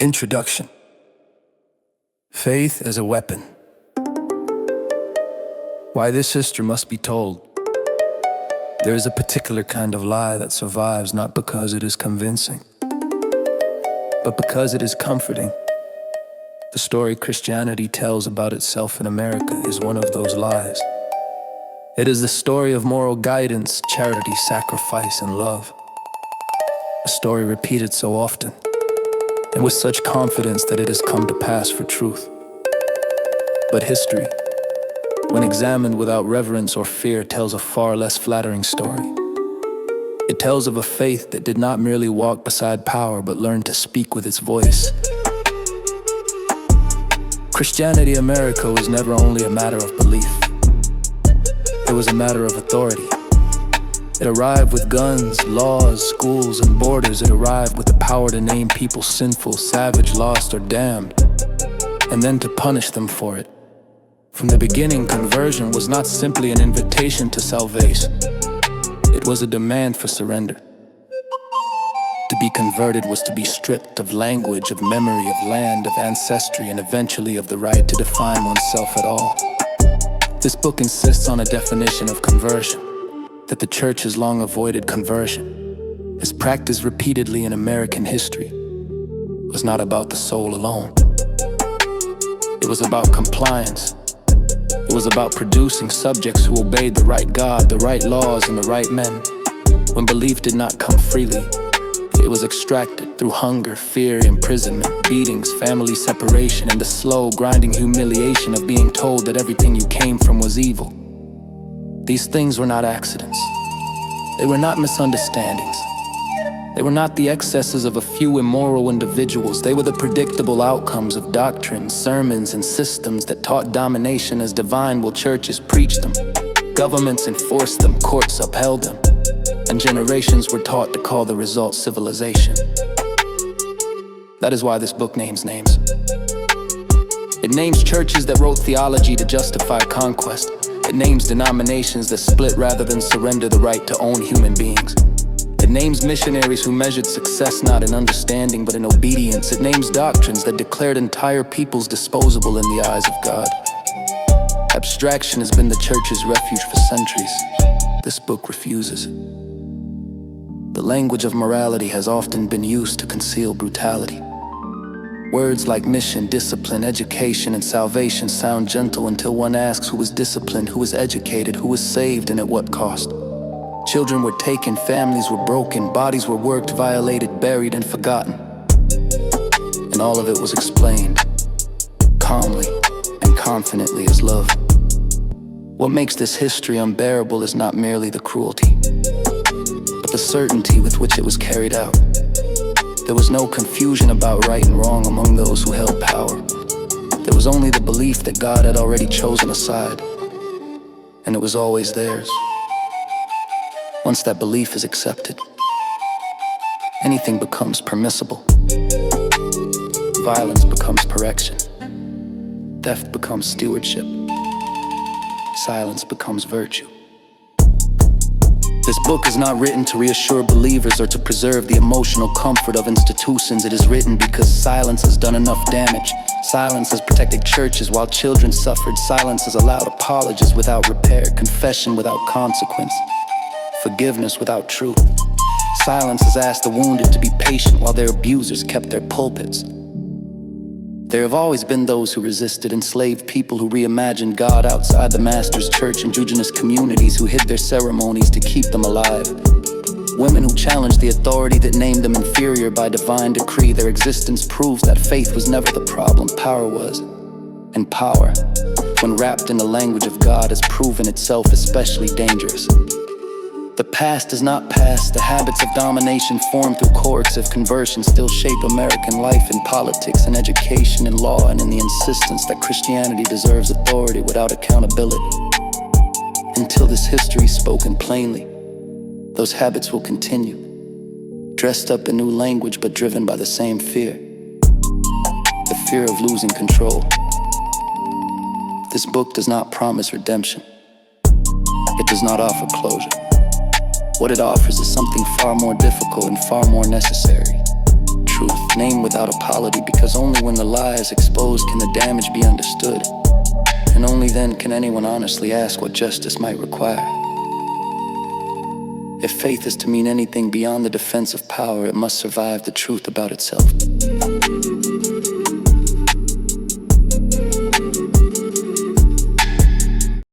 Introduction. Faith as a weapon. Why this history must be told. There is a particular kind of lie that survives not because it is convincing, but because it is comforting. The story Christianity tells about itself in America is one of those lies. It is the story of moral guidance, charity, sacrifice, and love. A story repeated so often, and with such confidence that it has come to pass for truth. But history, when examined without reverence or fear, tells a far less flattering story. It tells of a faith that did not merely walk beside power, but learned to speak with its voice. Christianity America was never only a matter of belief. It was a matter of authority. It arrived with guns, laws, schools, and borders. It arrived with the power to name people sinful, savage, lost, or damned, and then to punish them for it. From the beginning, conversion was not simply an invitation to salvation. It was a demand for surrender. To be converted was to be stripped of language, of memory, of land, of ancestry, and eventually of the right to define oneself at all. This book insists on a definition of conversion that the church has long avoided. Conversion, as practiced repeatedly in American history, was not about the soul alone. It was about compliance. It was about producing subjects who obeyed the right God, the right laws, and the right men. When belief did not come freely, it was extracted through hunger, fear, imprisonment, beatings, family separation, and the slow, grinding humiliation of being told that everything you came from was evil. These things were not accidents. They were not misunderstandings. They were not the excesses of a few immoral individuals. They were the predictable outcomes of doctrines, sermons, and systems that taught domination as divine while churches preached them. Governments enforced them, courts upheld them, and generations were taught to call the result civilization. That is why this book names names. It names churches that wrote theology to justify conquest. It names denominations that split rather than surrender the right to own human beings. It names missionaries who measured success not in understanding but in obedience. It names doctrines that declared entire peoples disposable in the eyes of God. Abstraction has been the church's refuge for centuries. This book refuses it. The language of morality has often been used to conceal brutality. Words like mission, discipline, education, and salvation sound gentle until one asks who was disciplined, who was educated, who was saved, and at what cost. Children were taken, families were broken, bodies were worked, violated, buried, and forgotten. And all of it was explained, calmly and confidently, as love. What makes this history unbearable is not merely the cruelty, but the certainty with which it was carried out. There was no confusion about right and wrong among those who held power. There was only the belief that God had already chosen a side, and it was always theirs. Once that belief is accepted, anything becomes permissible. Violence becomes correction. Theft becomes stewardship. Silence becomes virtue. This book is not written to reassure believers or to preserve the emotional comfort of institutions. It is written because silence has done enough damage. Silence has protected churches while children suffered. Silence has allowed apologies without repair, confession without consequence, forgiveness without truth. Silence has asked the wounded to be patient while their abusers kept their pulpits. There have always been those who resisted, enslaved people who reimagined God outside the Master's church, indigenous communities who hid their ceremonies to keep them alive. Women who challenged the authority that named them inferior by divine decree. Their existence proves that faith was never the problem, power was. And power, when wrapped in the language of God, has proven itself especially dangerous. The past is not past. The habits of domination formed through coercive conversion still shape American life in politics, in education, in law, and in the insistence that Christianity deserves authority without accountability. Until this history is spoken plainly, those habits will continue, dressed up in new language but driven by the same fear, the fear of losing control. This book does not promise redemption. It does not offer closure. What it offers is something far more difficult and far more necessary: truth, name without apology, because only when the lie is exposed can the damage be understood. And only then can anyone honestly ask what justice might require. If faith is to mean anything beyond the defense of power, it must survive the truth about itself.